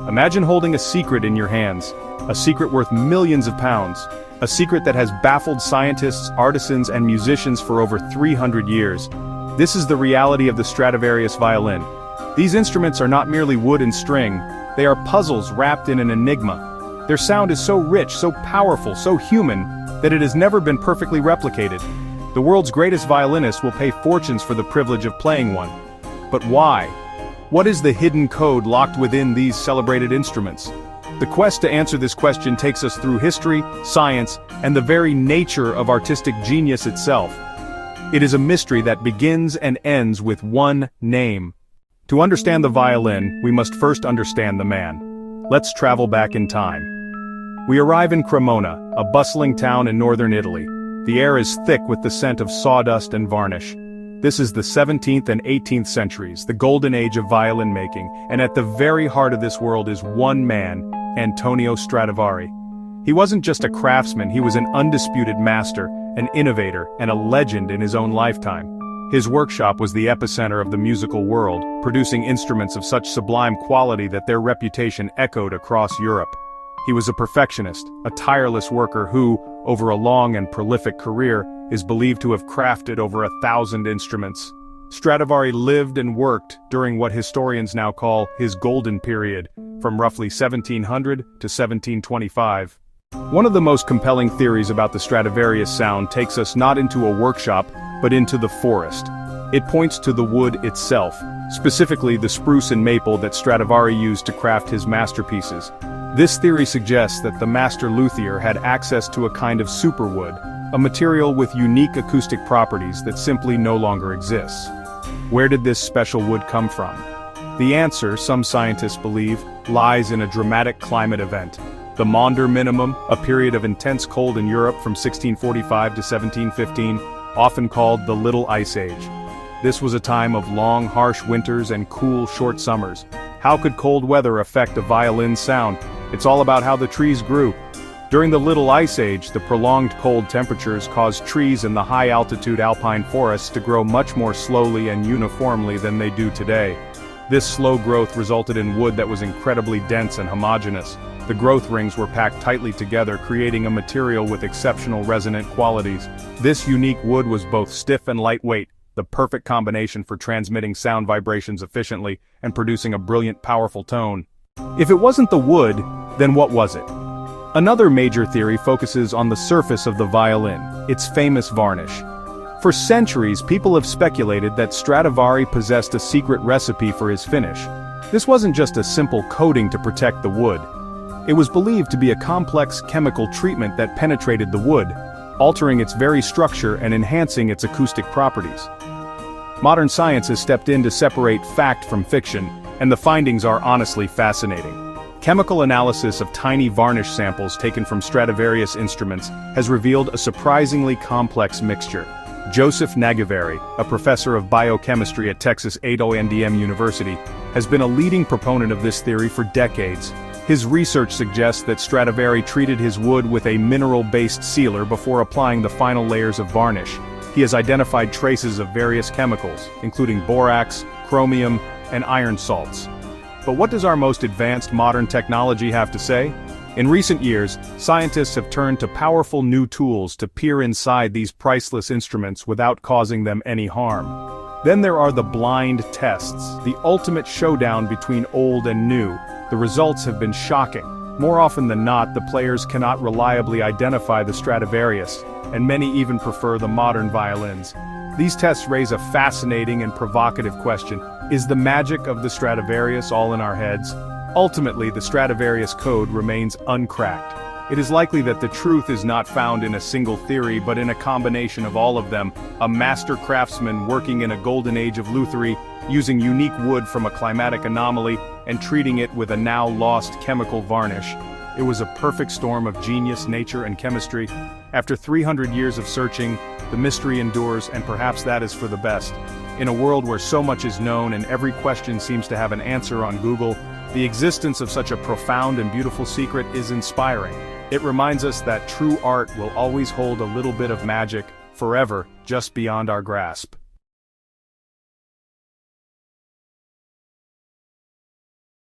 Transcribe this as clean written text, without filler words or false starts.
Imagine holding a secret in your hands, a secret worth millions of pounds, a secret that has baffled scientists, artisans, and musicians for over 300 years. This is the reality of the Stradivarius violin. These instruments are not merely wood and string, they are puzzles wrapped in an enigma. Their sound is so rich, so powerful, so human, that it has never been perfectly replicated. The world's greatest violinists will pay fortunes for the privilege of playing one. But why? What is the hidden code locked within these celebrated instruments? The quest to answer this question takes us through history, science, and the very nature of artistic genius itself. It is a mystery that begins and ends with one name. To understand the violin, we must first understand the man. Let's travel back in time. We arrive in Cremona, a bustling town in northern Italy. The air is thick with the scent of sawdust and varnish. This is the 17th and 18th centuries, the golden age of violin making, and at the very heart of this world is one man, Antonio Stradivari. He wasn't just a craftsman, he was an undisputed master, an innovator, and a legend in his own lifetime. His workshop was the epicenter of the musical world, producing instruments of such sublime quality that their reputation echoed across Europe. He was a perfectionist, a tireless worker who, over a long and prolific career, is believed to have crafted over 1,000 instruments. Stradivari lived and worked during what historians now call his golden period, from roughly 1700 to 1725. One of the most compelling theories about the Stradivarius sound takes us not into a workshop, but into the forest. It points to the wood itself, specifically the spruce and maple that Stradivari used to craft his masterpieces. This theory suggests that the master luthier had access to a kind of superwood, a material with unique acoustic properties that simply no longer exists. Where did this special wood come from? The answer, some scientists believe, lies in a dramatic climate event. The Maunder Minimum, a period of intense cold in Europe from 1645 to 1715, often called the Little Ice Age. This was a time of long, harsh winters and cool, short summers. How could cold weather affect a violin's sound? It's all about how the trees grew. During the Little Ice Age, the prolonged cold temperatures caused trees in the high-altitude alpine forests to grow much more slowly and uniformly than they do today. This slow growth resulted in wood that was incredibly dense and homogeneous. The growth rings were packed tightly together, creating a material with exceptional resonant qualities. This unique wood was both stiff and lightweight, the perfect combination for transmitting sound vibrations efficiently and producing a brilliant, powerful tone. If it wasn't the wood, then what was it? Another major theory focuses on the surface of the violin, its famous varnish. For centuries, people have speculated that Stradivari possessed a secret recipe for his finish. This wasn't just a simple coating to protect the wood. It was believed to be a complex chemical treatment that penetrated the wood, altering its very structure and enhancing its acoustic properties. Modern science has stepped in to separate fact from fiction, and the findings are honestly fascinating. Chemical analysis of tiny varnish samples taken from Stradivarius instruments has revealed a surprisingly complex mixture. Joseph Nagavari, a professor of biochemistry at Texas A&M University, has been a leading proponent of this theory for decades. His research suggests that Stradivari treated his wood with a mineral-based sealer before applying the final layers of varnish. He has identified traces of various chemicals, including borax, chromium, and iron salts. But what does our most advanced modern technology have to say? In recent years, scientists have turned to powerful new tools to peer inside these priceless instruments without causing them any harm. Then there are the blind tests, the ultimate showdown between old and new. The results have been shocking. More often than not, the players cannot reliably identify the Stradivarius, and many even prefer the modern violins. These tests raise a fascinating and provocative question. Is the magic of the Stradivarius all in our heads? Ultimately, the Stradivarius code remains uncracked. It is likely that the truth is not found in a single theory but in a combination of all of them, a master craftsman working in a golden age of lutherie, using unique wood from a climatic anomaly, and treating it with a now lost chemical varnish. It was a perfect storm of genius, nature, and chemistry. After 300 years of searching, the mystery endures, and perhaps that is for the best. In a world where so much is known and every question seems to have an answer on Google, the existence of such a profound and beautiful secret is inspiring. It reminds us that true art will always hold a little bit of magic, forever, just beyond our grasp.